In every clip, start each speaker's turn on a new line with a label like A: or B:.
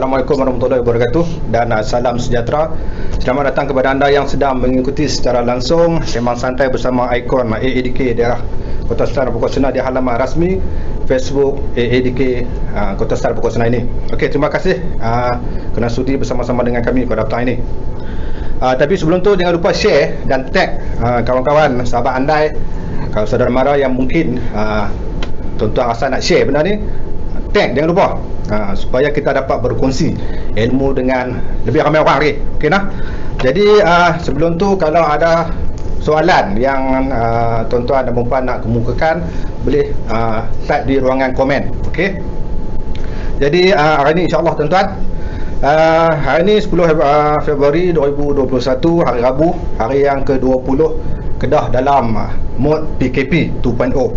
A: Assalamualaikum warahmatullahi wabarakatuh dan salam sejahtera. Selamat datang kepada anda yang sedang mengikuti secara langsung sembang santai bersama ikon AADK daerah Kota Setar Pokok Senar di halaman rasmi Facebook AADK Kota Setar Pokok Senar ini. Okey, terima kasih kerana sudi bersama-sama dengan kami pada petang ini. Tapi sebelum tu jangan lupa share dan tag kawan-kawan, sahabat andai, kalau saudara mara yang mungkin tuan-tuan rasa nak share benda ni, tag jangan lupa supaya kita dapat berkongsi ilmu dengan lebih ramai orang lagi. Okey nah. Jadi sebelum tu kalau ada soalan yang tuan-tuan dan puan nak kemukakan, boleh type di ruangan komen. Okey. Jadi hari ni insya-Allah tuan-tuan, hari ni 10 Februari 2021, hari Rabu, hari yang ke-20 Kedah dalam mod PKP 2.0.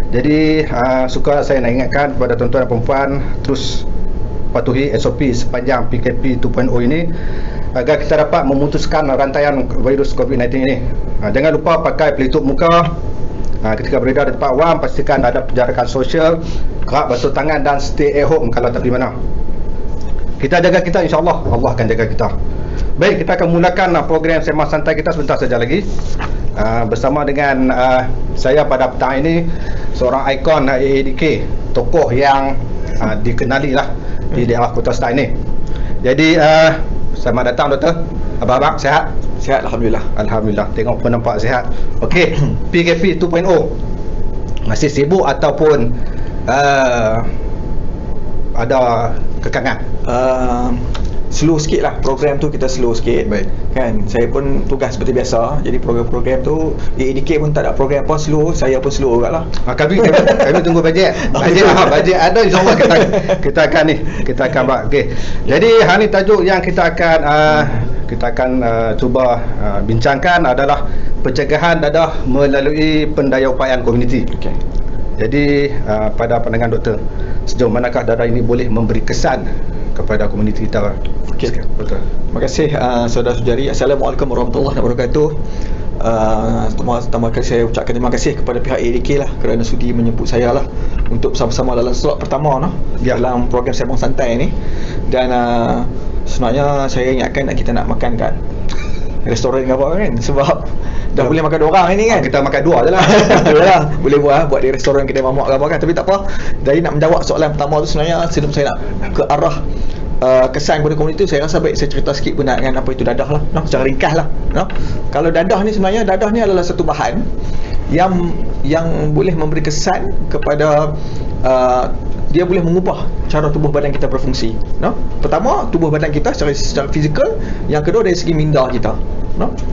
A: Jadi suka saya nak ingatkan kepada tuan-tuan dan puan terus patuhi SOP sepanjang PKP 2.0 ini agar kita dapat memutuskan rantaian virus COVID-19 ini. Jangan lupa pakai pelitup muka ketika beredar di tempat awam, pastikan ada penjarakan sosial, kerap basuh tangan dan stay at home kalau tak pergi mana. Kita jaga kita, insya-Allah Allah akan jaga kita. Baik, kita akan mulakan program sembang santai kita sebentar saja lagi. Bersama dengan saya pada petang ini, seorang ikon AADK, tokoh yang dikenali lah di daerah Kota Setar ini. Jadi selamat datang Doktor. Abang-abang sihat?
B: Sihat, Alhamdulillah.
A: Alhamdulillah, tengok pun nampak sihat. Okey, PKP 2.0 masih sibuk ataupun ada kekangan?
B: Slow sikit lah, program tu kita slow sikit.
A: Baik.
B: Kan, saya pun tugas seperti biasa. Jadi program-program tu AADK pun tak ada program apa, slow. Saya pun slow juga lah.
A: Kami tunggu bajet. Bajet ada, insyaAllah kita akan buat. Okey. Jadi hari ni tajuk yang kita akan cuba bincangkan adalah pencegahan dadah melalui pendayaupayan komuniti.
B: Okey.
A: Jadi pada pandangan doktor, sejauh manakah dadah ini boleh memberi kesan kepada komuniti kita?
B: Okey,
A: betul.
B: Terima kasih saudara-saudari. Assalamualaikum warahmatullahi wabarakatuh. Pertama kali saya ucapkan terima kasih kepada pihak AADK lah kerana sudi menjemput saya lah untuk bersama-sama dalam slot pertama dalam program sembang santai ni. Dan sebenarnya saya ingatkan kita nak makan kat restoran ke apa kan, sebab dah boleh makan 2 orang ini kan.
A: Kita makan 2 je lah.
B: Yalah, boleh buat di restoran kedai mamak ke apa kan. Tapi tak apa. Dari nak menjawab soalan pertama tu, sebenarnya sebelum saya nak ke arah kesan kepada komuniti, saya rasa baik saya cerita sikit berkenaan apa itu dadah lah, secara ringkas lah. Kalau dadah ni, sebenarnya dadah ni adalah satu bahan yang boleh memberi kesan kepada dia boleh mengubah cara tubuh badan kita berfungsi. Pertama, tubuh badan kita secara fizikal. Yang kedua, dari segi minda kita.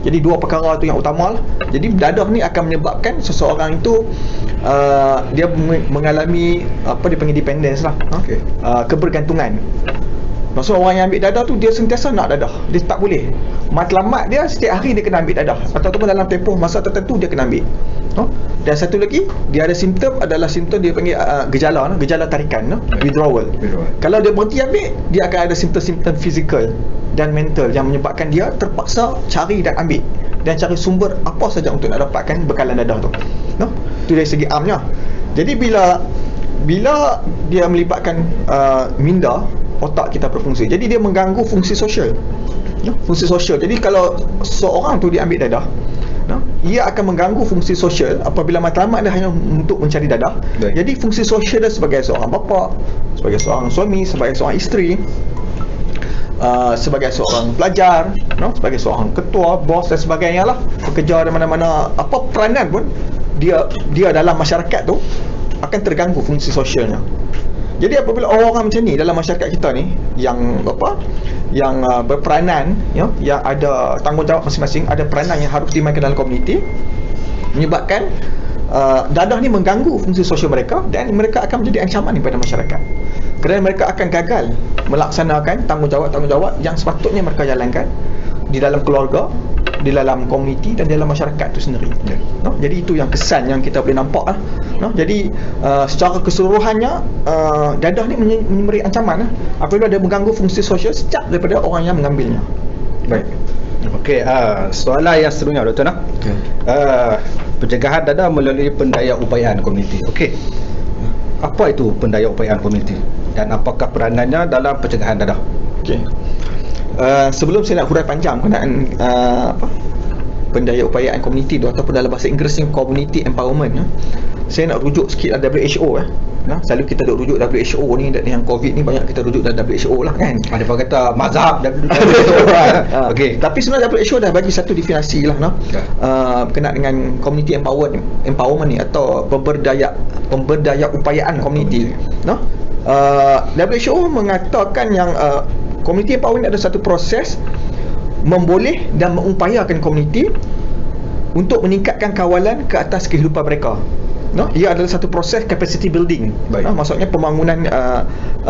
B: Jadi 2 perkara tu yang utama lah. Jadi dadah ni akan menyebabkan seseorang itu dia mengalami apa dia panggil dependence lah.
A: Okay.
B: Kebergantungan. Maksud orang yang ambil dadah tu, dia sentiasa nak dadah. Dia tak boleh. Matlamat dia setiap hari dia kena ambil dadah, ataupun dalam tempoh masa tertentu dia kena ambil. Dan satu lagi, dia ada simptom, adalah simptom dia panggil gejala tarikan, withdrawal. Kalau dia berhenti ambil, dia akan ada simptom-simptom fizikal dan mental yang menyebabkan dia terpaksa cari dan ambil, dan cari sumber apa saja untuk nak dapatkan bekalan dadah tu. Itu dari segi amnya. Jadi bila dia melibatkan minda, otak kita berfungsi, jadi dia mengganggu fungsi sosial. Fungsi sosial. Jadi kalau seorang tu dia ambil dadah, ia akan mengganggu fungsi sosial apabila matlamat dia hanya untuk mencari dadah.
A: Baik.
B: Jadi fungsi sosial dia sebagai seorang bapa, sebagai seorang suami, sebagai seorang isteri, sebagai seorang pelajar, sebagai seorang ketua, bos dan sebagainya lah, bekerja di mana-mana, apa peranan pun dia dalam masyarakat tu akan terganggu fungsi sosialnya. Jadi apabila orang-orang macam ni dalam masyarakat kita ni yang berperanan, yang ada tanggungjawab masing-masing, ada peranan yang harus dimainkan dalam komuniti, menyebabkan dadah ni mengganggu fungsi sosial mereka, dan mereka akan menjadi ancaman kepada masyarakat kerana mereka akan gagal melaksanakan tanggungjawab yang sepatutnya mereka jalankan di dalam keluarga, di dalam komuniti dan di dalam masyarakat itu sendiri. Jadi itu yang kesan yang kita boleh nampak lah. Jadi secara keseluruhannya dadah ni memberi ancaman apabila dia mengganggu fungsi sosial sejak daripada orang yang mengambilnya.
A: Baik. Okey, soalan yang seterusnya Doktor
B: Okay.
A: Pencegahan dadah melalui pendaya upayaan komuniti. Okey. Apa itu pendaya upayaan komuniti? dan apakah peranannya dalam pencegahan dadah?
B: Okey. Sebelum saya nak hurai panjang berkenaan pendaya-upayaan komuniti tu, ataupun dalam bahasa Inggerisnya community empowerment, saya nak rujuk sikit WHO. Selalu kita duk rujuk WHO ni, dan yang COVID ni banyak kita rujuk dalam WHO lah kan.
A: Ada pun kata mazhab WHO. Okey.
B: Tapi sebenarnya WHO dah bagi satu definisi lah berkenaan dengan community empowerment ni, atau pemberdaya upayaan komuniti. WHO mengatakan yang community empowerment ada satu proses memboleh dan mengupayakan komuniti untuk meningkatkan kawalan ke atas kehidupan mereka. Ia adalah satu proses capacity building. Maksudnya pembangunan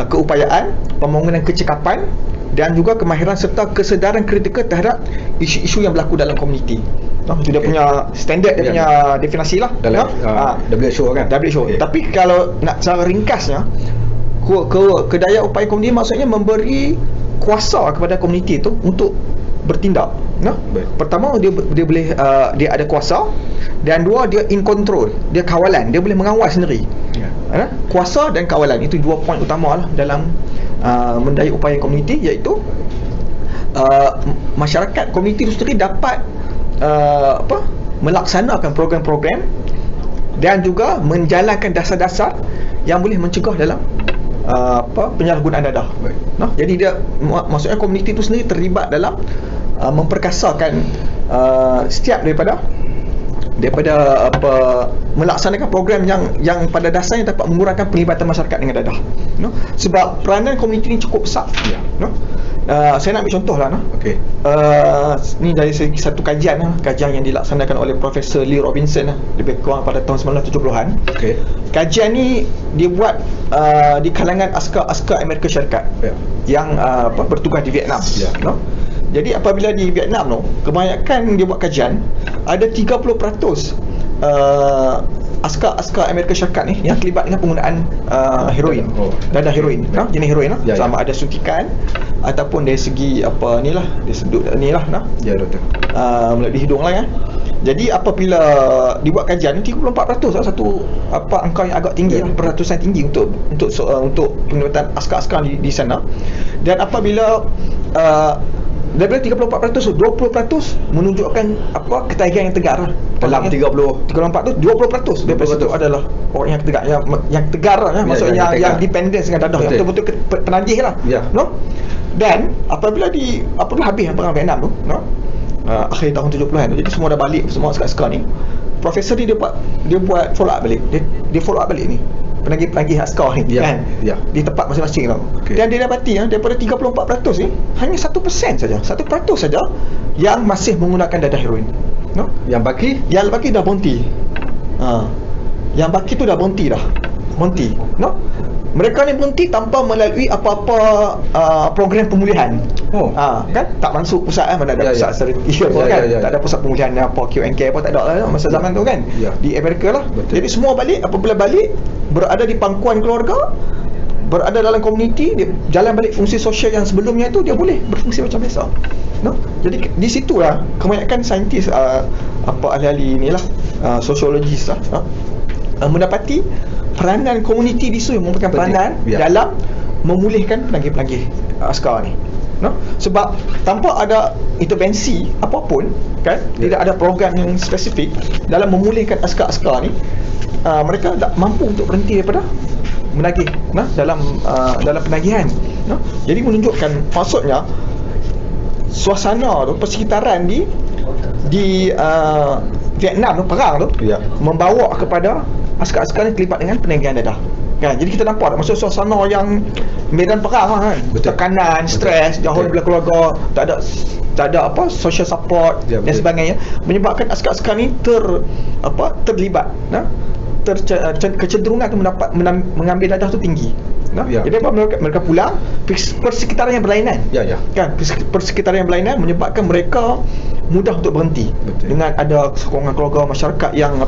B: keupayaan, pembangunan kecekapan, dan juga kemahiran serta kesedaran kritikal terhadap isu-isu yang berlaku dalam komuniti. Itu dia punya standard, dia punya definisi lah
A: dalam WHO kan.
B: WHO. Tapi kalau nak secara ringkasnya, kedaya upaya komuniti maksudnya memberi kuasa kepada komuniti itu untuk bertindak. Pertama, dia boleh dia ada kuasa, dan dua, dia in control, dia kawalan, dia boleh mengawal sendiri. Kuasa dan kawalan, itu dua poin utama lah dalam mendaya upaya komuniti, iaitu masyarakat komuniti itu sendiri dapat melaksanakan program-program dan juga menjalankan dasar-dasar yang boleh mencegah dalam penyalahgunaan dadah. Jadi dia maksudnya komuniti itu sendiri terlibat dalam memperkasakan setiap daripada melaksanakan program yang pada dasarnya dapat mengurangkan penglibatan masyarakat dengan dadah. Sebab peranan komuniti ini cukup besar. Saya nak ambil contoh lah.
A: Okay.
B: Ni dari segi satu kajian yang dilaksanakan oleh Profesor Lee Robinson lebih kurang pada tahun 1970-an.
A: Okay.
B: Kajian ni dia buat di kalangan askar Amerika Syarikat yang bertugas di Vietnam. Jadi apabila di Vietnam tu, kebanyakan dia buat kajian, ada 30% askar Amerika Syarikat ni yang terlibat dengan penggunaan heroin, dadah heroin, jenis heroin sama ada suntikan ataupun dari segi dia sedut doktor, melalui hidung lah Jadi apabila dibuat kajian, 34% satu angka yang agak tinggi, peratusan tinggi untuk penglibatan askar-askar di sana. Dan apabila daripada 34%, 20% menunjukkan ketagihan yang tegar lah.
A: Dalam 34%,
B: 20% daripada situ adalah orang yang tegar, yang tegar lah, maksudnya yang dependence dengan dadah, yang betul-betul penagih lah. Dan apabila habis perang Vietnam tu, akhir tahun 70-an tu, jadi semua dah balik, semua askar-askar ni, profesor dia buat follow up balik. Dia follow up balik ni penagih askar ni di tempat masing-masing tau. Dan dia dapati daripada 34% ni, hanya 1% saja, 1% saja yang masih menggunakan dadah heroin. Yang baki dah berhenti. Yang baki tu dah berhenti dah. Mereka ni berhenti tanpa melalui apa-apa program pemulihan. Kan tak masuk pusat mana ada pusat seriti tak ada pusat pemulihan apa Q&K apa, tak ada lah masa zaman tu kan. Di Amerika lah. Jadi semua balik, apabila balik berada di pangkuan keluarga, berada dalam komuniti, dia jalan balik fungsi sosial yang sebelumnya itu, dia boleh berfungsi macam biasa. Jadi di situlah kebanyakan saintis ahli-ahli inilah sosiologis mendapati peranan komuniti di situ yang merupakan peranan dalam memulihkan penagih-penagih askar ni. Sebab tanpa ada intervensi apapun kan, tidak ada program yang spesifik dalam memulihkan askar-askar ni, mereka tak mampu untuk berhenti daripada menagih dalam penagihan. Jadi menunjukkan, maksudnya suasana tu, persekitaran di Vietnam tu, perang tu membawa kepada askar-askar ni terlibat dengan penagihan dadah kan. Jadi kita nampak maksud suasana yang medan perang kan, tekanan, stres, jauh daripada keluarga, tak ada social support dan sebagainya, menyebabkan askar-askar ni terlibat kecenderungan tu mengambil dadah tu tinggi. Jadi mereka pulang, persekitaran yang berlainan kan, persekitaran yang berlainan menyebabkan mereka mudah untuk berhenti. Dengan ada sokongan keluarga, masyarakat yang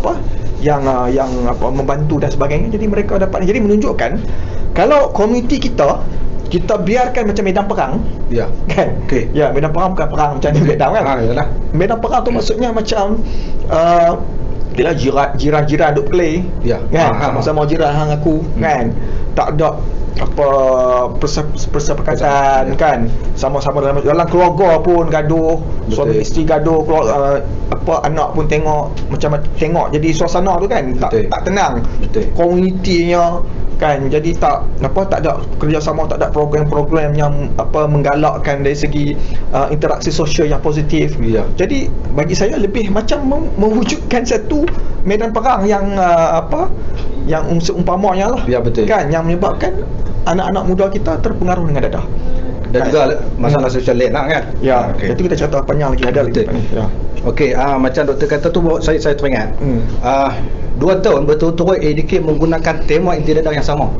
B: membantu dan sebagainya, jadi mereka dapat. Jadi menunjukkan kalau komuniti kita biarkan macam medan perang kan. Medan perang bukan perang macam ni Vietnam kan. Medan perang tu maksudnya macam jiran-jiran duk play kan, sama-sama jiran hang aku kan, tak apa persepakatan kan, sama-sama dalam keluarga pun gaduh, suami isteri gaduh, apa anak pun tengok macam tengok jadi suasana tu kan tak tenang. Komunitinya kan jadi tak ada kerjasama, tak ada program-program yang menggalakkan dari segi interaksi sosial yang positif. Jadi bagi saya lebih macam mewujudkan satu medan perang yang yang seumpamanya lah, kan, yang menyebabkan anak-anak muda kita terpengaruh dengan dadah.
A: Dan juga masalah sosial lain lah kan.
B: Itu kita cerita panjang lagi, ada lagi.
A: Okey, macam doktor kata tu, saya teringat 2 tahun betul-betul ADK menggunakan tema inti dadah yang sama.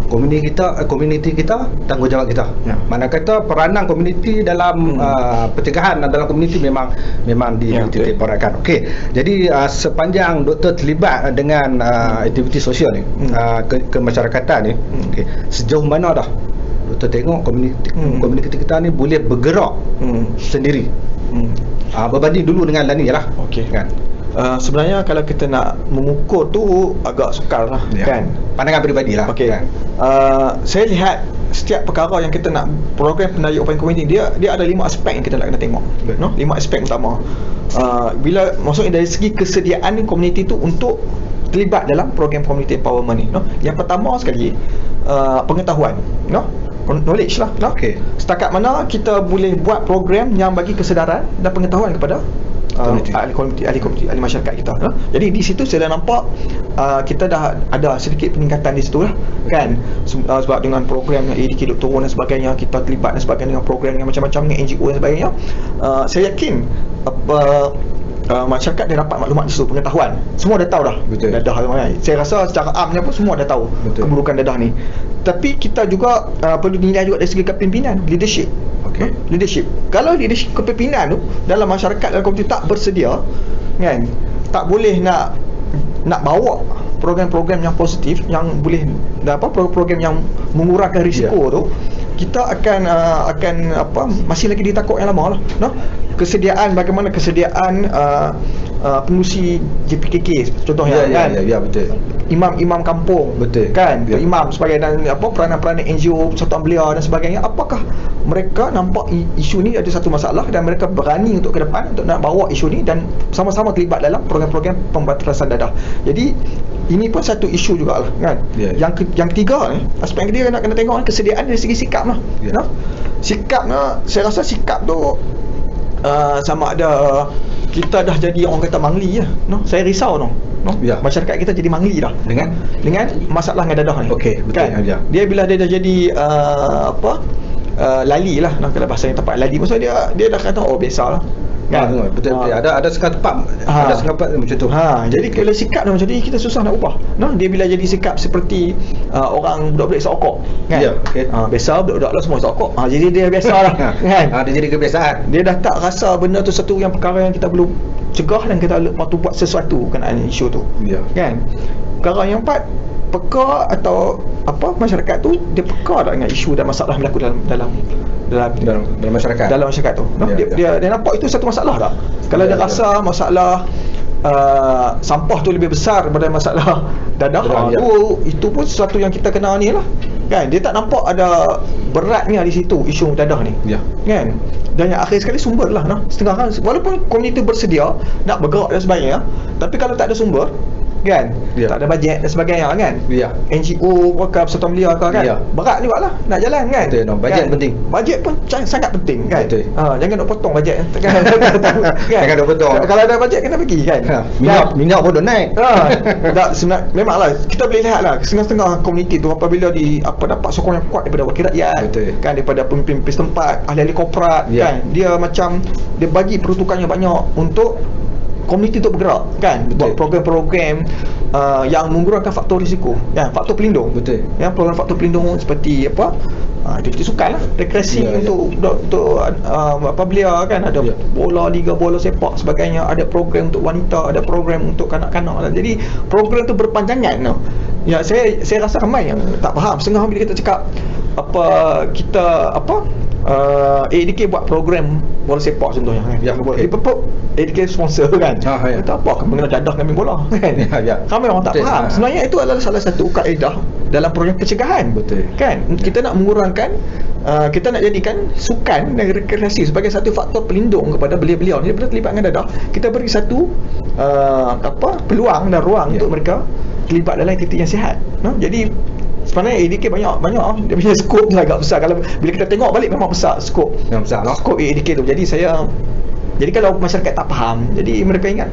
A: Komuniti kita tanggungjawab kita. Mana kata peranan komuniti dalam pencegahan dalam komuniti memang dititik beratkan. Okey, jadi sepanjang doktor terlibat dengan aktiviti sosial ni, kemasyarakatan ni, okey, sejauh mana dah doktor tengok komuniti kita ni boleh bergerak sendiri, berbanding dulu dengan Lani lah, kan?
B: Sebenarnya kalau kita nak mengukur tu agak sukar lah, kan,
A: pandangan peribadi lah, kan?
B: Saya lihat setiap perkara yang kita nak program pendaya upaya komuniti, dia ada 5 aspek yang kita nak kena tengok, 5 aspek utama. Bila maksudnya dari segi kesediaan komuniti tu untuk terlibat dalam program community empowerment ni, yang pertama sekali pengetahuan, knowledge lah, setakat mana kita boleh buat program yang bagi kesedaran dan pengetahuan kepada ahli komuniti, ahli masyarakat kita. Jadi di situ saya dah nampak kita dah ada sedikit peningkatan di situ lah, kan, sebab dengan program yang ADK Doktor dan sebagainya, kita terlibat dan sebagainya dengan program yang macam-macam dengan NGO dan sebagainya. Saya yakin masyarakat dia dapat maklumat di situ, pengetahuan, semua dah tahu dah dadah. Saya rasa secara amnya pun semua dah tahu keburukan dadah ni. Tapi kita juga perlu dinilai juga dari segi kepimpinan, leadership. Leadership, kalau leadership kepimpinan tu dalam masyarakat, dalam komuniti tak bersedia, kan, tak boleh nak bawa program-program yang positif, yang boleh program yang mengurangkan risiko tu, kita akan masih lagi ditakut yang lama lah. Kesediaan, bagaimana kesediaan pengurusi JPKK contohnya, kan,
A: betul,
B: imam-imam kampung, kan, imam sebagai dan peranan-peranan NGO, persatuan belia dan sebagainya, apakah mereka nampak isu ni ada satu masalah dan mereka berani untuk ke depan untuk nak bawa isu ni dan sama-sama terlibat dalam program-program pembatasan dadah. Jadi ini pun satu isu jugalah, kan. Yang ketiga ni, aspek yang ketiga nak kena tengok kesediaan dari segi sikap lah. Sikapnya, saya rasa sikap tu sama ada kita dah jadi orang kata mangli je, saya risau masyarakat kita jadi mangli dah dengan masalah dengan dadah ni, kan? Dia bila dia dah jadi lali lah, kalau bahasa yang tepat lali, maksudnya dia dah kata biasalah, kan?
A: Betul. Ada sekat tepat, ada sekat tepat macam tu.
B: Jadi kalau sikap dah macam ni, kita susah nak ubah. Dia bila jadi sikap seperti orang budak-budak isap rokok, kan? Biasa budak-budak lah semua isap rokok. Jadi dia biasa lah, kan?
A: Dia jadi kebiasaan. Dia
B: dah tak rasa benda tu satu yang perkara yang kita perlu cegah dan kita patut buat sesuatu kenaan isu tu. Kan? Perkara yang empat, peka atau masyarakat tu dia peka tak dengan isu dan masalah yang berlaku dalam masyarakat tu. Dia nampak itu satu masalah tak? Kalau dia rasa masalah sampah tu lebih besar daripada masalah dadah, itu pun sesuatu yang kita kena ni lah, kan. Dia tak nampak ada beratnya di situ isu dadah ni, kan. Dan yang akhir sekali sumber lah, setengah kan, walaupun komuniti bersedia nak bergerak dan sebagainya, tapi kalau tak ada sumber, kan, tak ada bajet dan sebagainya, kan. NGO ke persatuan belia ke, kan, berat juga lah nak jalan, kan.
A: Bajet penting,
B: bajet pun sangat penting, kan. Jangan nak potong bajet, kan.
A: Jangan nak potong.
B: Kalau ada bajet kena bagi, kan.
A: Minyak pun dah naik.
B: Sebenarnya memanglah kita boleh lihat lah setengah-setengah komuniti tu apabila dapat sokong yang kuat daripada wakil rakyat, kan, daripada pemimpin setempat, ahli-ahli korporat, kan, dia macam dia bagi peruntukannya banyak untuk komuniti untuk bergerak, kan, buat program-program yang mengurangkan faktor risiko, faktor pelindung, program faktor pelindung seperti aktiviti sukan lah, rekreasi untuk belia, kan, ada bola, liga bola sepak sebagainya, ada program untuk wanita, ada program untuk kanak-kanak. Jadi program tu berpanjangan. Saya rasa ramai yang tak faham. Setengah bila kita cakap kita ADK buat program bola sepak contohnya kan.
A: Ya, okey.
B: Liverpool ADK sponsor kan.
A: Ya.
B: Kata apa mengenai dadah kami bola kan.
A: Ya.
B: Ramai orang tak
A: Betul.
B: faham. Sebenarnya itu adalah salah satu kaedah dalam program pencegahan.
A: Betul.
B: Kan? Kita nak mengurangkan kita nak jadikan sukan dan rekreasi sebagai satu faktor pelindung kepada belia-belia ni daripada terlibat dengan dadah. Kita beri satu peluang dan ruang untuk mereka terlibat dalam aktiviti yang sihat. Jadi sebenarnya ADK banyak dia punya skop dia agak besar. Kalau bila kita tengok balik memang besar skop.
A: Yang besar lah.
B: Skop ADK tu. Jadi kalau masyarakat tak faham, jadi mereka ingat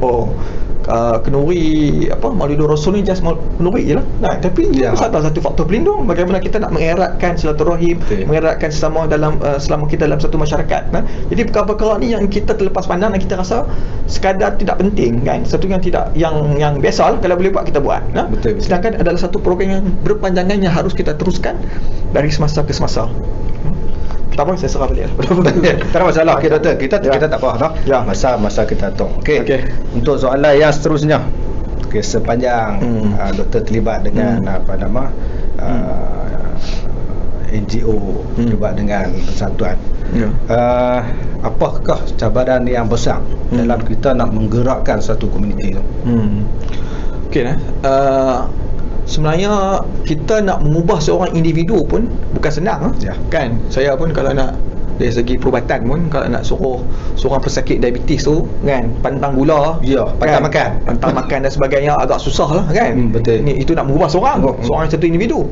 B: kenduri Maulidul Rasul ni just kenduri je lah. Tapi
A: Ya.
B: salah satu faktor pelindung bagaimana kita nak mengeratkan silaturahim,
A: Betul.
B: mengeratkan sesama dalam selama kita dalam satu masyarakat. Jadi perkara-perkara ni yang kita terlepas pandang dan kita rasa sekadar tidak penting kan. Satu yang tidak yang biasa lah, kalau boleh buat kita buat.
A: Betul.
B: Sedangkan adalah satu program yang berpanjangan yang harus kita teruskan dari semasa ke semasa. Tak apa, saya serah balik lah.
A: Tak ada masalah. Okey doktor, kita
B: Ya.
A: tak apa dah.
B: Ya.
A: Masa kita tahu. Okey.
B: Okey.
A: Untuk soalan yang seterusnya. Okey, sepanjang doktor terlibat dengan NGO, terlibat dengan persatuan.
B: Ya.
A: Apakah cabaran yang besar dalam kita nak menggerakkan satu komuniti tu?
B: Okey sebenarnya kita nak mengubah seorang individu pun bukan senang
A: Ya.
B: kan. Saya pun kalau nak dari segi perubatan pun, kalau nak suruh seorang pesakit diabetes tu kan, pantang gula,
A: Ya, pantang makan
B: dan sebagainya, agak susah lah kan.
A: Betul.
B: Itu nak mengubah seorang satu individu.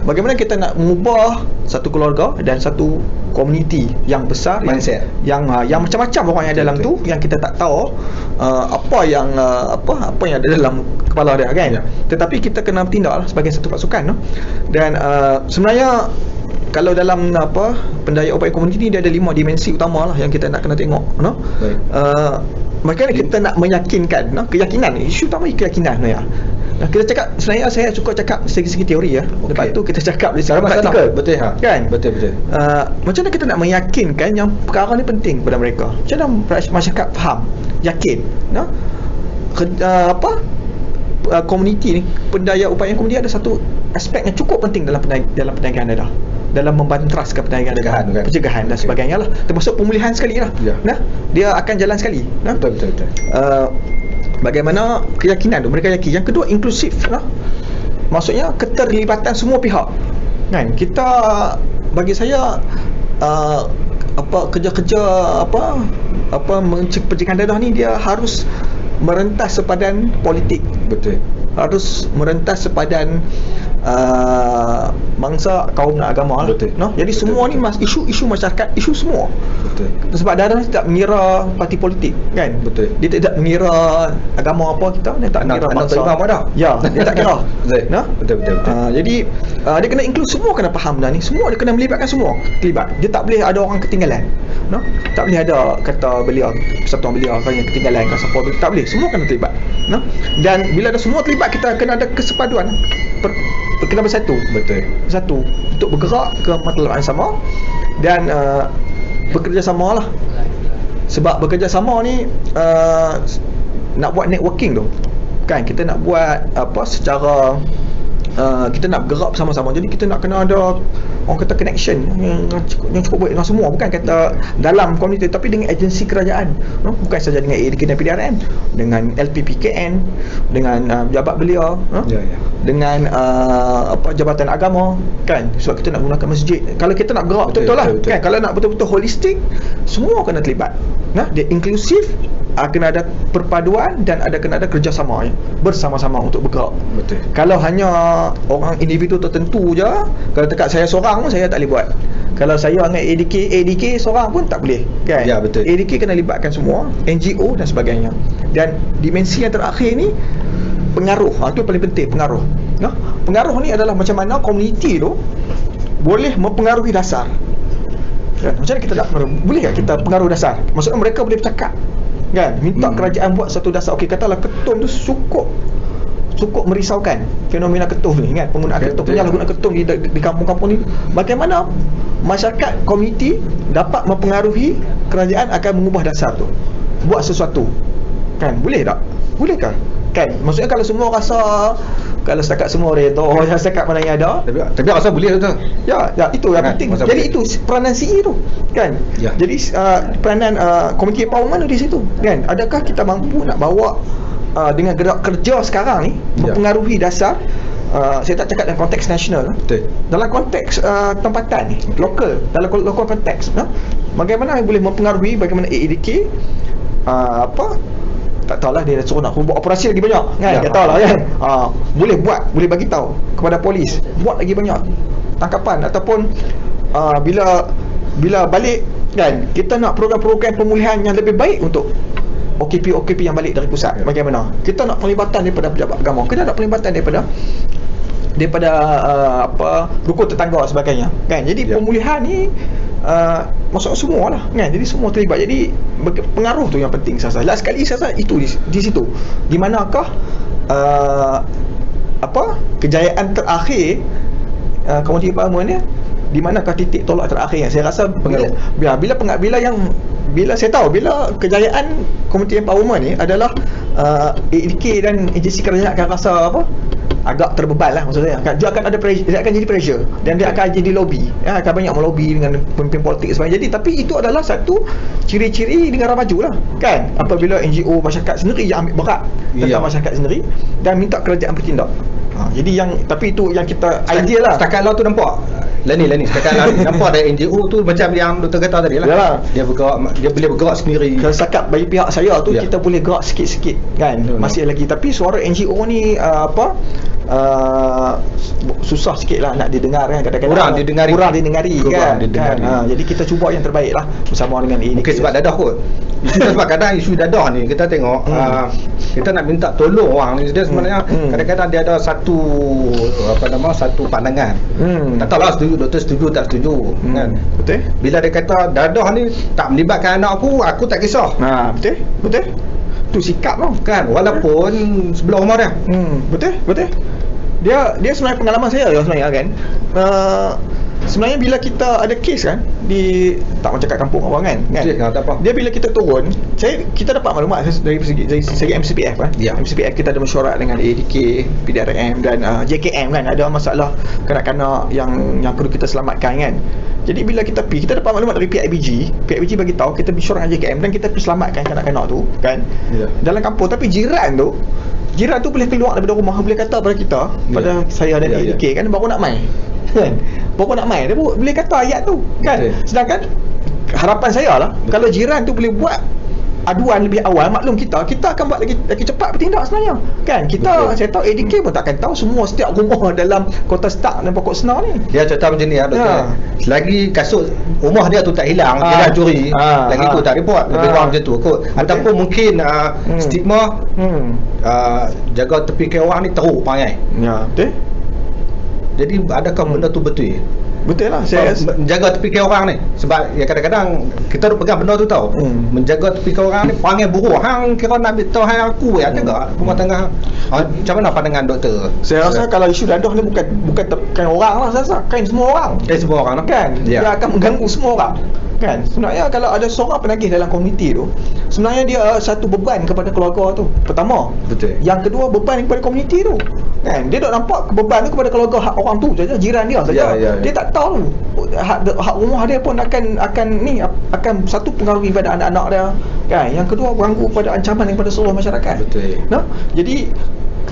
B: Bagaimana kita nak mengubah satu keluarga dan satu komuniti yang besar,
A: Mindset.
B: yang macam-macam orang yang dalam tu, yang kita tak tahu apa yang ada dalam kepala dia kan.
A: Ya.
B: Tetapi kita kena bertindak lah sebagai satu pasukan dan sebenarnya kalau dalam pendaya upaya komuniti ni dia ada 5 dimensi utama lah yang kita nak kena tengok
A: Baik.
B: makanya kita nak meyakinkan keyakinan, isu utama keyakinan ya. Kita cakap, sebenarnya saya suka cakap segi-segi teori ya.
A: Okey.
B: Lepas tu kita cakap dari segi
A: Tak ada masalah.
B: praktikal.
A: Betul
B: Kan?
A: Betul.
B: Macam mana kita nak meyakinkan yang perkara ni penting kepada mereka? Macam mana masyarakat faham, yakin komuniti ni, pendaya upaya komuniti ada satu aspek yang cukup penting dalam perniagaan dadah, dalam membantraskan perniagaan dadah,
A: Pencegahan, kan?
B: pencegahan dan sebagainya lah, termasuk pemulihan sekali lah.
A: Ya.
B: Dia akan jalan sekali.
A: Betul.
B: Bagaimana keyakinan tu mereka yakin. Yang kedua, inklusif maksudnya keterlibatan semua pihak kan. Kita, bagi saya kerja-kerja pencegahan dadah ni dia harus merentas sepadan politik,
A: Betul.
B: harus merentas sepadan bangsa, kaum dan agama lah.
A: Betul.
B: Jadi
A: Betul,
B: semua ni
A: betul.
B: isu masyarakat, isu semua.
A: Betul.
B: Sebab dadah tidak mengira parti politik kan.
A: Betul.
B: Dia tidak mengira agama apa kita, dia tak mengira
A: Anak
B: bangsa.
A: terima apa dah?
B: Ya, dia tak kira.
A: Betul. Betul.
B: Jadi dia kena include semua, kena faham dah ni. Semua dia kena melibatkan semua. Terlibat. Dia tak boleh ada orang ketinggalan. Tak boleh ada kata belia, persatuan belia kan yang ketinggalan kan siapa, tak boleh. Semua kena terlibat. Dan bila ada semua terlibat, kita kena ada kesepaduan. Kena bersatu.
A: Betul.
B: Satu untuk bergerak ke matlamat yang sama dan bekerjasama lah. Sebab bekerjasama ni nak buat networking tu kan, kita nak buat secara kita nak bergerak bersama-sama. Jadi kita nak kena ada orang kata connection yang cukup baik dengan semua, bukan kata dalam komuniti tapi dengan agensi kerajaan, bukan saja dengan ADK dan PDRM, dengan LPPKN, dengan jabat belia,
A: Ya.
B: dengan jabatan agama kan. Sebab kita nak gunakan masjid. Kalau kita nak bergerak betul-betul lah
A: betul.
B: kan. Kalau nak betul-betul holistik, semua kena terlibat. Dia inklusif, kena ada perpaduan dan kena ada kerjasama bersama-sama untuk bergerak.
A: Betul.
B: Kalau hanya orang individu tertentu je, kalau dekat saya seorang pun saya tak boleh buat. Kalau saya dengan ADK seorang pun tak boleh kan.
A: Ya, betul.
B: ADK kena libatkan semua, NGO dan sebagainya. Dan dimensi yang terakhir ni pengaruh. Itu paling penting, pengaruh. Pengaruh ni adalah macam mana komuniti tu boleh mempengaruhi dasar. Macam mana kita nak pengaruh? Boleh tak kita pengaruh dasar? Maksudnya mereka boleh bercakap kan, minta kerajaan buat satu dasar. Okey, katalah ketum tu cukup merisaukan fenomena ketum ni kan, penggunaan ketum, penyalahgunaan ketum di kampung-kampung ni. Bagaimana masyarakat komuniti dapat mempengaruhi kerajaan akan mengubah dasar tu, buat sesuatu kan? Boleh tak? Boleh kan? Maksudnya kalau semua rasa Kalau setakat semua redha, setakat mana yang ada.
A: Tapi asal boleh tu.
B: Ya, itu yang
A: Kan,
B: penting.
A: masa
B: Jadi
A: boleh.
B: itu peranan CE tu, kan?
A: Ya.
B: Jadi peranan community empowerment tu di situ, kan? Adakah kita mampu nak bawa dengan gerak kerja sekarang ni
A: Ya.
B: mempengaruhi dasar saya tak cakap dalam konteks nasional,
A: Betul.
B: dalam konteks tempatan ni, lokal, dalam lokal konteks, bagaimana boleh mempengaruhi bagaimana AEDK tak tahulah dia suruh nak buat operasi lagi banyak kan,
A: Ya.
B: tak tahulah kan, boleh buat, boleh bagi tahu kepada polis buat lagi banyak tangkapan, ataupun bila balik kan, kita nak program-program pemulihan yang lebih baik untuk OKP yang balik dari pusat. Bagaimana kita nak pelibatan daripada pejabat agama, kita nak pelibatan daripada rukun tetangga sebagainya kan. Jadi pemulihan ni masuk semua lah kan, jadi semua terlibat. Jadi pengaruh tu yang penting. Last sekali saya rasa itu di situ di manakah kejayaan terakhir komuniti empowerment ni, di manakah titik tolak terakhir. Saya rasa bila saya tahu bila kejayaan komuniti empowerment ni adalah AEDK dan agensi kerajaan akan rasa agak terbeban lah, maksud saya dia akan ada pressure, dia akan jadi pressure dan dia akan jadi lobby, akan banyak melobi dengan pemimpin politik sebagainya. Jadi tapi itu adalah satu ciri-ciri negara maju lah kan, apabila NGO masyarakat sendiri yang ambil berat tentang masyarakat sendiri dan minta kerajaan bertindak. Jadi tapi itu yang kita ideal lah.
A: Setakat lah tu nampak Lani setakat lah nampak ada NGO tu macam yang Dr. kata tadi lah.
B: Yalah.
A: Dia boleh bergerak sendiri.
B: Kalau setakat bagi pihak saya tu
A: Ya.
B: kita boleh gerak sikit-sikit kan, masih lagi. Tapi suara NGO ni susah sikit lah nak didengar kan, kadang-kadang
A: Kurang didengari
B: kan.
A: kan?
B: Jadi kita cuba yang terbaik lah bersama dengan ini.
A: Mungkin sebab dadah kot. Sebab kadang isu dadah ni kita tengok kita nak minta tolong orang ni, dia sebenarnya kadang-kadang dia ada satu pandangan. Tak tahulah doktor setuju tak setuju kan.
B: Betul.
A: Bila dia kata dadah ni tak melibatkan anak aku tak kisah.
B: Betul. Tu sikap tau
A: Kan, walaupun sebelah rumah dia.
B: Betul. Dia sebenarnya pengalaman saya sebenarnya kan. Sebenarnya bila kita ada kes kan di tak macam kat kampung awang kan.
A: Tak apa.
B: Dia bila kita turun, kita dapat maklumat dari segi MCPF kan.
A: Ya.
B: MCPF kita ada mesyuarat dengan AEDK, PDRM dan JKM kan, ada masalah kanak-kanak yang perlu kita selamatkan kan. Jadi bila kita dapat maklumat dari PIBG bagi tahu, kita mesyuarat dengan JKM dan kita pergi selamatkan kanak-kanak tu kan.
A: Ya.
B: Dalam kampung, tapi jiran tu boleh keluar daripada rumah, boleh kata pada kita, pada saya dan AEDK kan, baru nak main kan, dia boleh kata ayat tu kan. Sedangkan harapan saya lah, kalau jiran tu boleh buat aduan lebih awal, maklum kita akan buat lagi cepat bertindak sebenarnya kan. Saya tahu AEDK pun takkan tahu semua setiap rumah dalam Kota Stark dan Pokok Senar ni.
A: Dia cerita macam ni selagi kasut rumah dia tu tak hilang, dia dah curi, lagi tu tak report, lebih kurang macam tu kot. Ataupun mungkin stigma jaga tepi ke orang ni teruk pangai.
B: Betul.
A: Jadi adakah benda tu betul?
B: Betul lah. Saya
A: menjaga tepi ke orang ni, sebab kadang-kadang kita pegang benda tu tau. Menjaga tepi ke orang ni panggil buruh hang kira nak ambil tahu hang aku jaga rumah tangga. Macam mana pandangan doktor?
B: Saya rasa kalau isu dadah ni bukan tekan orang lah, saya rasa kan semua orang.
A: Semua orang
B: kan. Dia akan mengganggu semua orang. Kan? Sebenarnya kalau ada seorang penagih dalam komuniti tu, sebenarnya dia satu beban kepada keluarga tu. Pertama.
A: Betul.
B: Yang kedua, beban kepada komuniti tu. Kan? Dia tak nampak beban tu kepada keluarga orang tu saja, jiran dia saja. Dia tak tahu hak rumah dia pun akan satu pengaruhi pada anak-anak dia. Kan? Yang kedua, beranggu pada ancaman daripada seluruh masyarakat.
A: Betul.
B: Jadi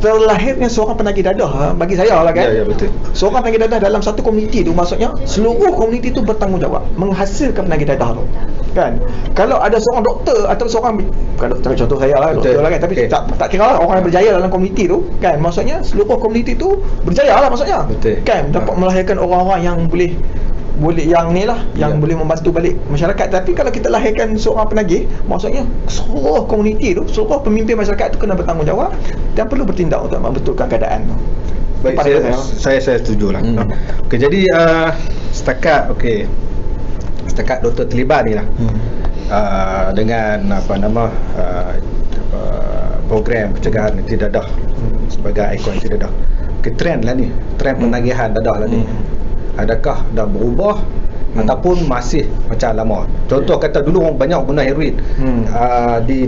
B: terlahirnya seorang penagih dadah bagi saya lah kan.
A: Betul.
B: Seorang penagih dadah dalam satu komuniti tu, maksudnya seluruh komuniti tu bertanggungjawab menghasilkan penagih dadah tu. Kan? Kalau ada seorang doktor atau seorang, bukan doktor, contoh saya lah, doktor lah kan, tapi tak kira lah orang yang berjaya dalam komuniti tu kan, maksudnya seluruh komuniti tu berjaya lah maksudnya.
A: Betul.
B: Kan? Dapat melahirkan orang-orang yang boleh yang ni lah, yang boleh membantu balik masyarakat. Tapi kalau kita lahirkan seorang penagih, maksudnya seluruh komuniti tu, seluruh pemimpin masyarakat tu kena bertanggungjawab dan perlu bertindak untuk membetulkan keadaan tu.
A: Baik, saya setuju lah. Okey, jadi setakat doktor terlibat ni lah dengan program pencegahan anti dadah sebagai ikon anti dadah. Trend lah ni, trend penagihan dadah lah ni. Adakah dah berubah ataupun masih macam lama. Contoh kata dulu orang banyak guna heroin. Di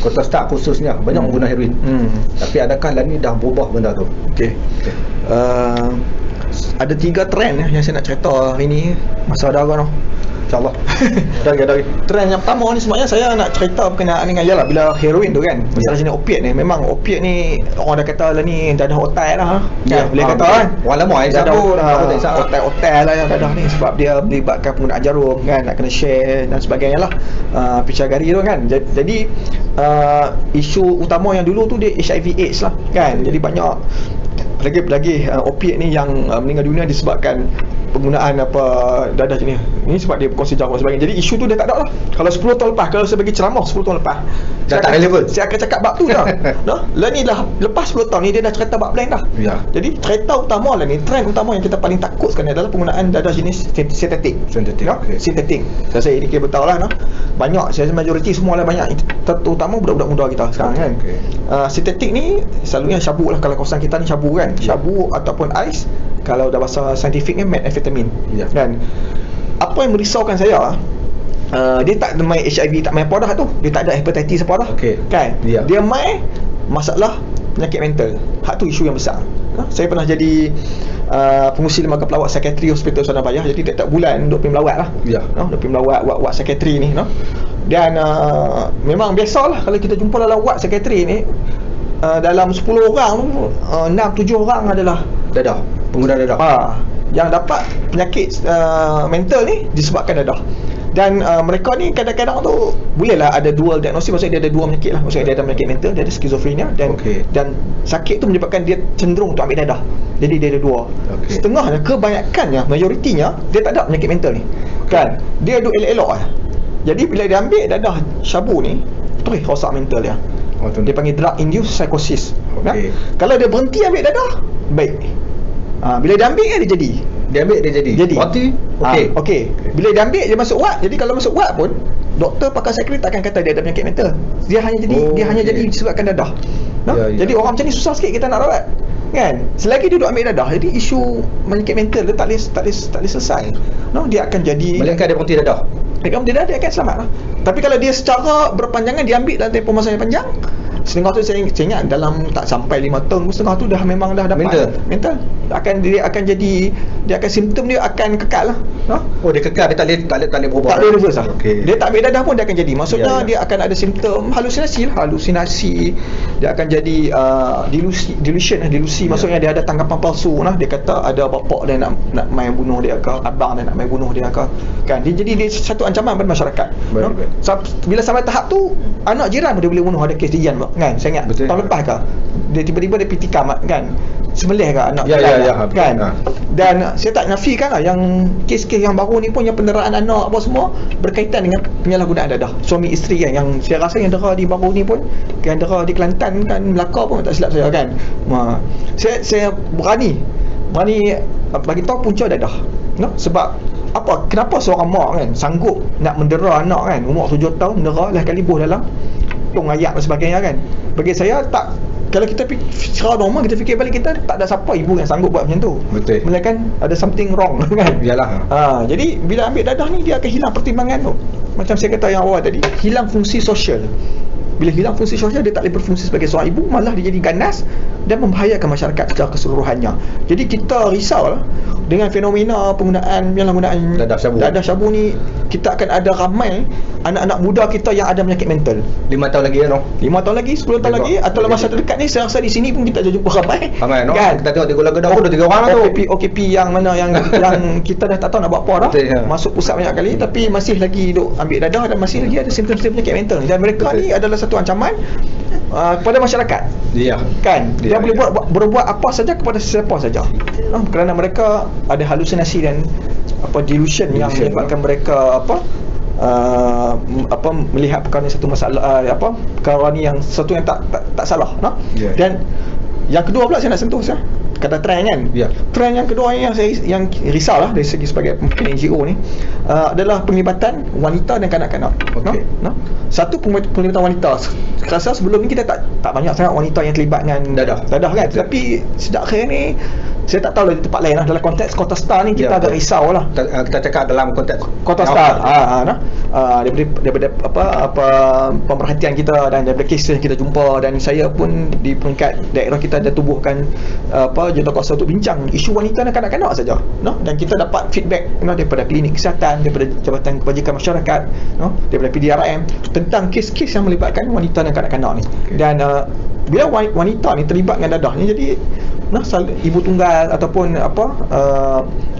A: Kota Star khususnya banyak guna heroin. Tapi adakah lah ni dah berubah benda tu?
B: Okey. Ada 3 trend yang saya nak cerita hari ni masa ada orang.
A: InsyaAllah. Dari
B: Trend yang pertama ni sebenarnya saya nak cerita berkenaan dengan yalah bila heroin tu kan. Masalah jenis opiat ni, memang opiat ni orang dah kata lah ni dadah otak lah. Boleh kata kan.
A: Orang lama sabut
B: otak lah yang dadah ni sebab dia melibatkan penggunaan jarum kan, nak kena share dan sebagainya lah. Picagari tu kan. Jadi isu utama yang dulu tu dia HIV AIDS lah kan. Jadi banyak lagi opiat ni yang meninggal dunia disebabkan penggunaan dadah jenis ni sebab dia berkongsi jarum dan sebagainya. Jadi isu tu dia tak ada lah. Kalau 10 tahun lepas, kalau saya bagi ceramah 10 tahun lepas,
A: dah tak relevan.
B: Saya akan cakap bab tu dah. Lah ni dah lepas 10 tahun ni dia dah cerita bab lain dah. Jadi cerita utama lah ni, trend utama yang kita paling takut sekarang adalah penggunaan dadah jenis sintetik. Sintetik. Saya indikasi betul lah banyak, saya majoriti semua lah banyak, terutama budak-budak muda kita sekarang kan. Sintetik ni selalunya syabu lah, kalau kawasan kita ni syabu kan. Syabu ataupun ais, kalau dah bahasa saintifiknya methamphetamine kan. Apa yang merisaukan saya dia tak main HIV, tak main apa dah tu, dia tak ada hepatitis apa dah kan. Dia main masalah penyakit mental. Hak tu isu yang besar. Saya pernah jadi pengurusi lembaga pelawat psikiatri Hospital Surabaya. Jadi tiap-tiap bulan duk pergi melawat lah. Duk pergi melawat ward psikiatri ni dan memang biasalah kalau kita jumpa dalam ward psikiatri ni, dalam 10 orang tu 6-7 orang adalah pengguna dadah. Yang dapat penyakit mental ni disebabkan dadah. Dan mereka ni kadang-kadang tu bolehlah ada dual diagnosis, maksudnya dia ada dua penyakit lah. Maksudnya dia ada penyakit mental, dia ada skizofrenia dan sakit tu menyebabkan dia cenderung untuk ambil dadah. Jadi dia ada dua. Setengahnya, kebanyakannya, majoritinya dia tak ada penyakit mental ni kan. Dia duduk elok-elok lah. Jadi bila dia ambil dadah syabu ni, terus rosak mental dia. Dia panggil drug induced psychosis. Kalau dia berhenti ambil dadah, baik. Bila dia ambil dia jadi. Mati. Bila dia ambil dia masuk ward. Jadi kalau masuk ward pun doktor pakar psikiatri takkan kata dia ada penyakit mental. Dia hanya jadi disebabkan dadah. Jadi orang macam ni susah sikit kita nak rawat. Kan? Selagi dia duduk ambil dadah, jadi isu penyakit mental dia tak boleh selesai. Dia akan jadi
A: melainkan dia berhenti dadah.
B: Dia akan selamat lah. Tapi kalau dia secara berpanjangan dia ambil dalam tempoh masa yang panjang, setengah tu saya ingat dalam tak sampai 5 tahun, setengah tu dah memang dah dapat mental. Dia akan simptom dia akan kekal lah.
A: Dia kekal, dia tak boleh berubah.
B: Tak boleh reverse lah. Dia tak ambil dadah pun dia akan jadi. Maksudnya dia akan ada simptom halusinasi. Dia akan jadi delusi. Maksudnya dia ada tanggapan palsu lah. Dia kata ada bapak dia nak main bunuh dia ke, abang dia nak main bunuh dia ke kan. Jadi dia satu ancaman pada masyarakat. Bila sampai tahap tu, anak jiran pun dia boleh bunuh. Ada kes dia kan, saya ingat tahun lepas ke dia tiba-tiba dia pergi tikam kan, sembelih ke anak kan. Dan saya tak nafikan lah yang kes-kes yang baru ni pun yang penderaan anak apa semua berkaitan dengan penyalahgunaan dadah suami isteri kan. Yang saya rasa yang dera di baru ni pun, yang dera di Kelantan kan, Melaka pun tak silap saya kan. Saya berani bagi tahu punca dadah. Sebab apa, kenapa seorang mak kan sanggup nak mendera anak kan, umur 7 tahun mendera lah kali buh dalam tong ayak dan sebagainya kan. Bagi saya tak, kalau kita secara normal kita fikir balik, kita tak ada siapa ibu yang sanggup buat macam tu. Melainkan ada something wrong kan. Jadi bila ambil dadah ni dia akan hilang pertimbangan tu. Macam saya kata yang awal tadi, hilang fungsi sosial. Bila hilang fungsi sosial, dia tak boleh berfungsi sebagai seorang ibu, malah dia jadi ganas dan membahayakan masyarakat secara keseluruhannya. Jadi kita risau lah dengan fenomena penggunaan dadah syabu ni. Kita akan ada ramai anak-anak muda kita yang ada penyakit mental.
A: 5 tahun lagi
B: 5 tahun lagi, 10 tahun lagi, atau dalam masa terdekat ni saya rasa di sini pun kita jumpa ramai
A: kan? Kita tengok di Kuala Kedah pun ada 3 orang tu.
B: OKP yang mana yang kita dah tak tahu nak buat apa dah. Masuk pusat banyak kali tapi masih lagi duk ambil dadah dan masih lagi ada simptom-simptom penyakit mental. Dan mereka ni adalah satu ancaman kepada masyarakat. Kan? Dia boleh berbuat apa saja kepada siapa saja. Kerana mereka ada halusinasi dan delusion yang menyebabkan mereka melihat perkara ni satu masalah, perkara ni yang satu yang tak salah. Dan yang kedua pula saya nak sentuh kata trend kan. Trend yang kedua yang saya risau lah dari segi sebagai pemimpin NGO ni adalah penglibatan wanita dan kanak-kanak. Satu, penglibatan wanita. Rasa sebelum ni kita tak banyak sangat wanita yang terlibat dengan dadah kan. Tapi sejak akhir ni saya tak tahu lah di tempat lain lah. Dalam konteks Kota Star ni kita agak risau lah.
A: Kita cakap dalam konteks
B: Kota Star daripada apa pemerhatian kita dan daripada kes yang kita jumpa, dan saya pun di peringkat daerah kita ada tubuhkan jawatankuasa untuk bincang isu wanita dan kanak-kanak saja, dan kita dapat feedback daripada klinik kesihatan, daripada Jabatan Kebajikan Masyarakat, daripada PDRM tentang kes-kes yang melibatkan wanita dan kanak-kanak ni. Dan bila wanita ni terlibat dengan dadah ni, jadi ibu tunggal ataupun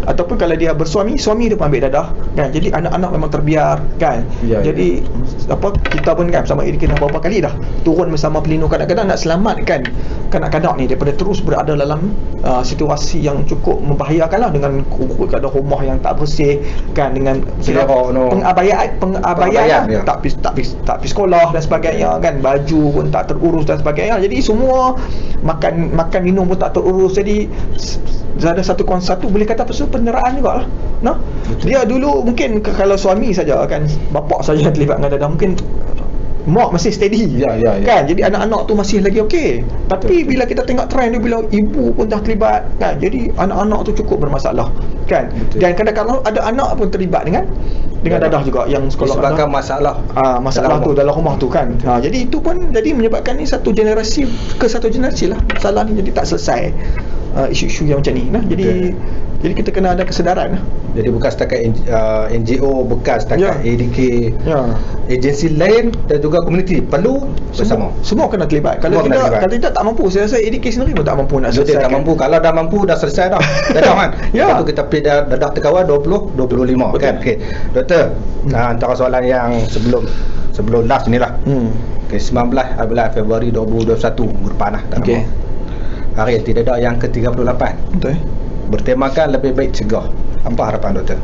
B: ataupun kalau dia suami dia pun ambil dadah kan, jadi anak-anak memang terbiar kan. Jadi kita pun kan bersama ADK dah beberapa kali dah turun bersama pelindung kanak-kanak nak selamatkan kanak-kanak ni daripada terus berada dalam situasi yang cukup membahayakan lah, dengan keadaan rumah yang tak bersih kan, dengan pengabaian tak pergi sekolah dan sebagainya kan, baju pun tak terurus dan sebagainya. Jadi semua makan minum pun tak terurus. Jadi ada satu boleh kata penderaan juga lah. Dia dulu mungkin kalau suami saja kan, bapak saja yang terlibat dengan dadah, mungkin mak masih steady kan, jadi anak-anak tu masih lagi okey. Tapi bila kita tengok trend dia, bila ibu pun dah terlibat kan, jadi anak-anak tu cukup bermasalah kan. Dan kadang-kadang ada anak pun terlibat dengan dadah juga yang sekolah
A: disebabkan masalah
B: tu dalam rumah tu kan. Jadi itu pun jadi menyebabkan ni satu generasi lah masalah ni, jadi tak selesai isu-isu yang macam ni. Jadi kita kena ada kesedaran.
A: Jadi bukan setakat NGO, bukan setakat ADK, agensi lain dan juga komuniti perlu bersama.
B: Semua kena terlibat. Kalau tidak tak mampu. Saya rasa ADK sendiri pun tak mampu nak selesai.
A: Tak mampu. Kalau dah mampu dah selesai dah. Dadah kan. Lepas tu kita pergi dadah terkawal 20-25 kan. Okey. Doktor, antara soalan yang sebelum last ni lah. 19 Februari 2021 berpanah tak lama. Hari tidak ada yang ke-38. Betul. Bertemakan lebih baik cegah. Apa harapan doktor?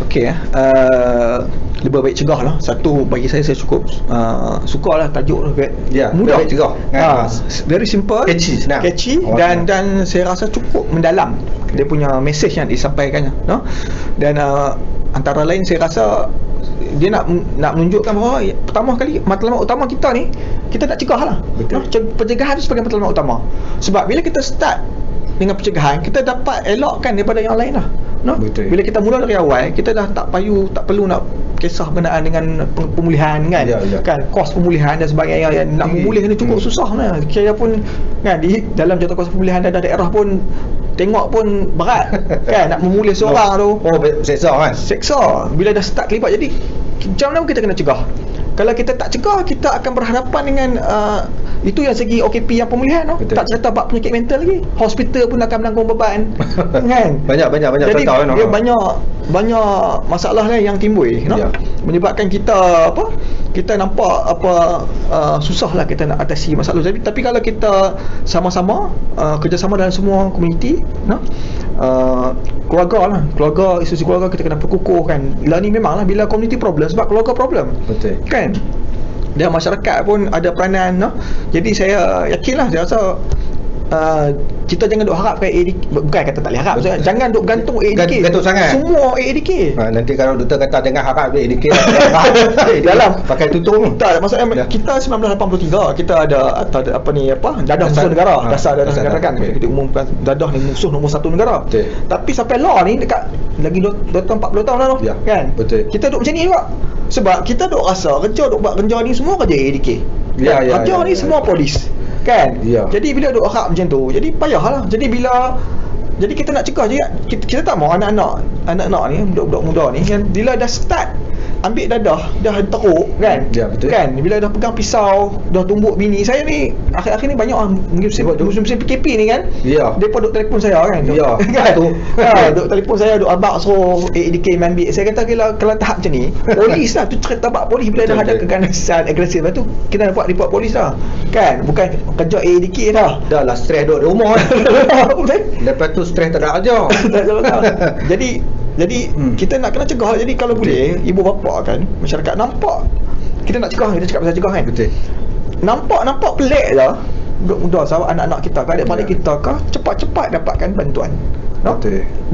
B: Okey, lebih baik cegah lah. Satu, bagi saya cukup suka lah tajuk mudah,
A: baik cegah.
B: Very simple, catchy dan saya rasa cukup mendalam dia punya message yang disampaikannya. Dan antara lain saya rasa dia nak menunjukkan bahawa pertama kali matlamat utama kita ni, kita nak cegah lah. Pencegahan tu sebagai matlamat utama. Sebab bila kita start dengan pencegahan, kita dapat elokkan daripada yang lain lah. Bila kita mula dari awal, kita dah tak perlu nak kisah berkenaan dengan pemulihan kan. Kan kos pemulihan dan sebagainya. Nak memulih ni cukup susah lah. Saya pun kan di dalam jawatankuasa pemulihan daerah pun tengok pun berat kan, nak memulih seorang tu. Seksa bila dah start terlibat. Jadi macam mana kita kena cegah? Kalau kita tak cegah, kita akan berhadapan dengan itu yang segi OKP yang pemulihan tak cerita bab penyakit mental lagi. Hospital pun akan menanggung beban kan.
A: Banyak
B: jadi dia banyak masalah yang timbul menyebabkan kita kita nampak susah lah kita nak atasi masalah. Tapi kalau kita sama-sama kerjasama dalam semua komuniti, keluarga, institusi keluarga kita kena perkukuhkan. Ni memanglah bila komuniti problem sebab keluarga problem.
A: Betul.
B: Kan? Dan masyarakat pun ada peranan. Jadi saya yakinlah, saya rasa kita jangan duk harap ADK, bukan kata tak boleh harap, jangan duk gantung ADK
A: gantung sangat
B: semua ADK.
A: Nanti kalau doktor kata jangan harap ADK
B: dalam
A: pakai tutung
B: tak, maksudnya kita 1983 kita ada dadah musuh negara, dasar dadah negara kan. Kita umumkan dadah ni musuh nombor 1 negara. Tapi sampai law ni dekat lagi 40 tahun dah tu kan. Kita duk macam ni juga sebab kita duk rasa duk buat kerja ni semua kerja ADK. Kerja ni semua polis kan. Jadi bila duk harap macam tu, jadi payahlah. Jadi kita nak cegah je. Kita tak mau anak-anak ni, budak-budak muda ni kan, bila dah start ambil dadah, dah teruk kan. Kan bila dah pegang pisau, dah tumbuk bini. Saya ni akhir-akhir ni banyak musim PKP ni kan. Depa duk telefon saya kan. Duk telefon saya, duk abak suruh ADK ambil. Saya kata kalau tahap macam ni, polis lah tu cerita bab polis. Bila dah ada keganasan agresif, lepas tu kita nak buat report polis dah kan, bukan kerja ADK dah.
A: Dah lah stres duduk di rumah. Lepas tu stres tak ada kerja. Jadi kita nak kena cegah. Jadi kalau boleh ibu bapa kan, masyarakat nampak kita nak cegah, kita cakap pasal cegah kan. Nampak pelik lah budak muda sahabat anak-anak kita, adik-adik kita cepat-cepat dapatkan bantuan.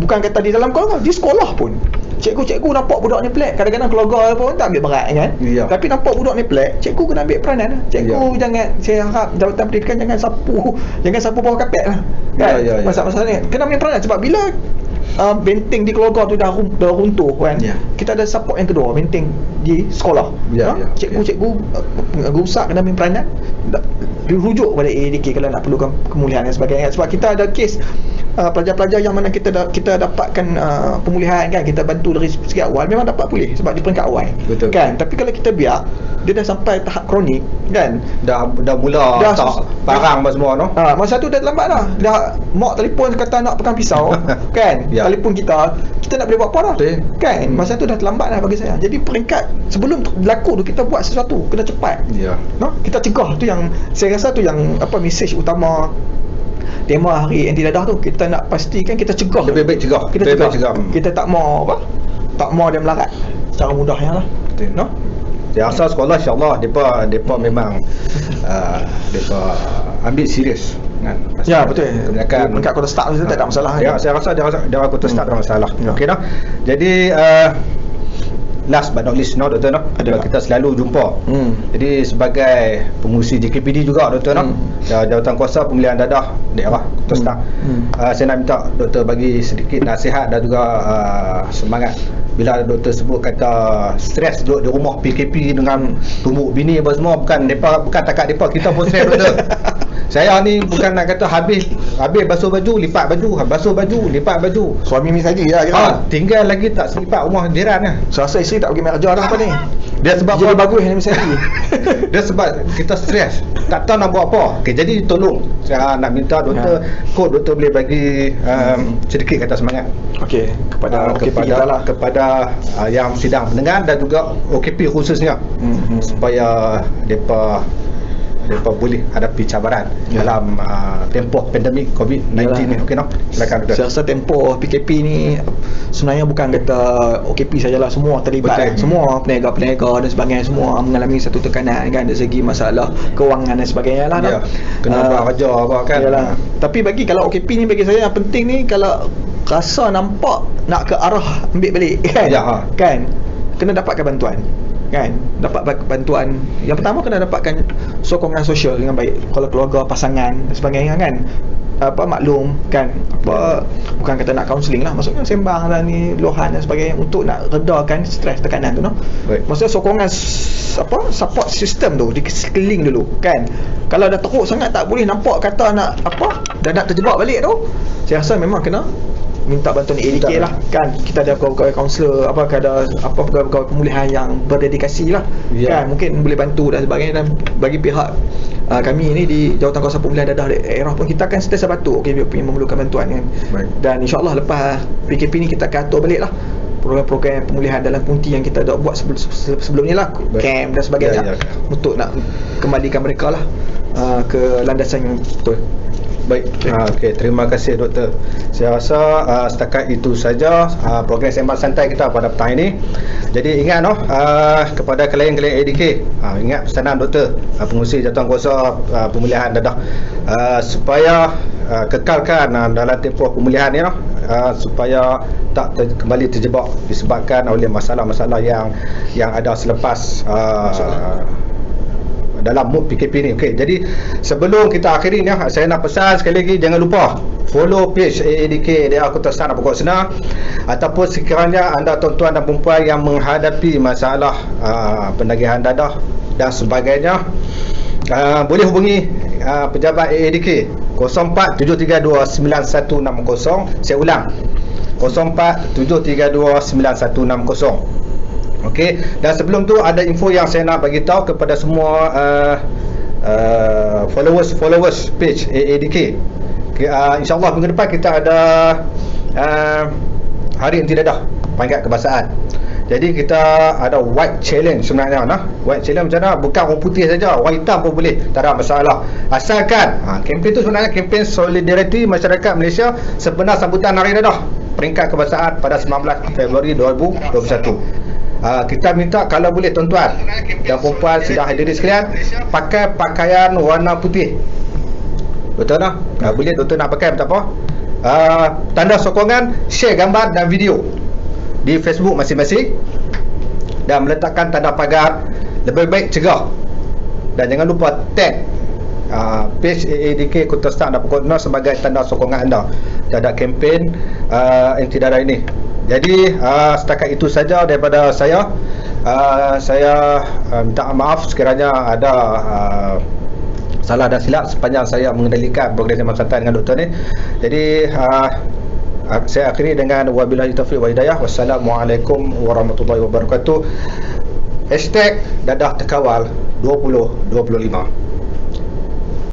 A: Bukan kata di dalam keluarga, di sekolah pun
B: cikgu nampak budak ni pelik, kadang-kadang keluarga pun tak ambil berat kan.
A: Ya.
B: Tapi nampak budak ni pelik, cikgu kena ambil peranan. Cikgu jangan, saya harap jawatan pendidikan jangan sapu bawah kapet lah kan. Masalah-masalah ni kena ambil peranan, sebab bila benteng di keluarga tu dah runtuh kan, kita ada support yang kedua, benteng di sekolah. Cikgu guru besar kena ambil peranan, dirujuk pada AADK kalau nak perlukan kemuliaan dan sebagainya. Sebab kita ada kes pelajar-pelajar yang mana kita dapatkan pemulihan kan, kita bantu dari segi awal, memang dapat pulih sebab di peringkat awal.
A: Betul.
B: Kan, tapi kalau kita biar dia dah sampai tahap kronik kan,
A: dah mula tak parang semua no.
B: Masa tu dah lambat dah mak telefon kata nak pegang pisau kan, telefon kita nak boleh buat apa dah.
A: Betul.
B: Kan, masa tu dah terlambat bagi saya. Jadi peringkat sebelum berlaku tu kita buat sesuatu, kena cepat. No? Kita cegah, tu yang saya rasa tu yang mesej utama tema hari anti dadah tu. Kita nak pastikan kita cegah.
A: Lebih baik cegah.
B: Kita tak mau dia melarat secara mudahnya lah.
A: Betul.
B: No?
A: Saya rasa sekolah insya-Allah depa memang depa ambil serius kan.
B: Ya, betul.
A: Kebanyakan
B: peringkat kota start tu tak ada masalah.
A: Ya, saya rasa dia kota start tak ada masalah. Okey dah. Jadi last but not least doktor kita selalu jumpa. Jadi sebagai pengurusi JKPD juga doktor jawatan kuasa pemilihan dadah daerah Kota Stang. Saya nak minta doktor bagi sedikit nasihat dan juga semangat bila doktor sebut kata stres duduk di rumah PKP dengan tumbuk bini apa semua, bukan takat depa, kita pun stres doktor. Saya ni bukan nak kata habis basuh baju, lipat baju, basuh baju, lipat baju.
B: Suami ni saja ya kira.
A: Tinggal lagi tak selipat rumah jiran lah.
B: Saya rasa isteri tak pergi main kerja dah apa ni.
A: Dia sebab
B: jadi bagus ni mesti.
A: Dia sebab kita stres, tak tahu nak buat apa. Okey, jadi tolong saya nak minta doktor, doktor boleh bagi sedikit kata semangat.
B: Okey, kepada OKP kita lah,
A: kepada yang sedang mendengar dan juga OKP khususnya, supaya depa boleh hadapi cabaran dalam tempoh pandemik COVID-19 ni. Okey silakan doktor.
B: Saya rasa tempoh PKP ni sebenarnya bukan kata OKP sajalah, semua terlibat. Semua peniaga-peniaga dan sebagainya semua mengalami satu tekanan kan, dari segi masalah kewangan dan sebagainya lah.
A: Kena buat kerja apa kan.
B: Tapi bagi kalau OKP ni bagi saya yang penting ni, kalau rasa nampak nak ke arah ambil balik kan, kan kena dapatkan bantuan. Kan, dapat bantuan. Yang pertama kena dapatkan sokongan sosial dengan baik. Kalau keluarga, pasangan dan sebagainya kan, maklum kan, bukan kata nak kaunseling lah, maksudnya sembang dan ni luahan dan sebagainya untuk nak redakan stres, tekanan tu maksudnya sokongan support system tu di sekeliling dulu kan. Kalau dah teruk sangat tak boleh nampak kata nak dah nak terjebak balik tu, saya rasa memang kena minta bantuan ADK lah kan. Kita ada pegawai kaunselor, ada pegawai pemulihan yang berdedikasi lah kan, mungkin boleh bantu dan sebagainya. Dan bagi pihak kami ni di Jawatan Kuasa Pemulihan Dadah Daerah pun, kita akan sentiasa bantu OKP yang memerlukan bantuan kan. Dan insyaAllah lepas PKP ni kita akan atur balik lah program-program pemulihan dalam punti yang kita dah buat sebelum ni lah, camp dan sebagainya, untuk nak kembalikan mereka lah ke landasan yang betul.
A: Baik, okey, terima kasih doktor. Saya rasa setakat itu saja program sembang santai kita pada petang ini. Jadi ingat kepada klien-klien ADK, ingat pesanan doktor, pengurusi jawatan kuasa pemulihan dadah, supaya kekalkan dalam tempoh pemulihan ni supaya tak kembali terjebak disebabkan oleh masalah-masalah yang ada selepas dalam mood PKP ni. Okey, jadi sebelum kita akhiri ni, saya nak pesan sekali lagi, jangan lupa follow page AADK Daerah Kota Stang dan Pokok Senar, ataupun sekiranya anda tuan-tuan dan perempuan yang menghadapi masalah penagihan dadah dan sebagainya, boleh hubungi pejabat AADK 0473291160. Saya ulang, 0473291160. Okey, dan sebelum tu ada info yang saya nak bagi tahu kepada semua followers page AADK. InsyaAllah minggu depan kita ada Hari Anti Dadah Peringkat Kebangsaan. Jadi kita ada white challenge sebenarnya. White challenge macam mana? Bukan orang putih saja, orang hitam pun boleh, tak ada masalah. Asalkan kempen tu sebenarnya kempen solidariti masyarakat Malaysia sebenar sambutan Hari Dadah Peringkat Kebangsaan pada 19 Februari 2021. Kita minta kalau boleh tuan-tuan dan perempuan sidang hadirin sekalian pakai pakaian warna putih. Betul tak? Boleh doktor nak pakai tak apa. Tanda sokongan, share gambar dan video. di Facebook masing-masing dan meletakkan tanda pagar lebih baik cegah, dan jangan lupa tag page AADK Kota Stang dan Pokok Denau sebagai tanda sokongan anda terhadap kempen anti darah ini. Jadi setakat itu saja daripada saya. Saya minta maaf sekiranya ada salah dan silap sepanjang saya mengendalikan program Sembang Santai dengan Doktor ni. Jadi saya akhiri dengan wabillahi taufiq wa hidayah. Wassalamualaikum warahmatullahi wabarakatuh. #dadah terkawal 2025.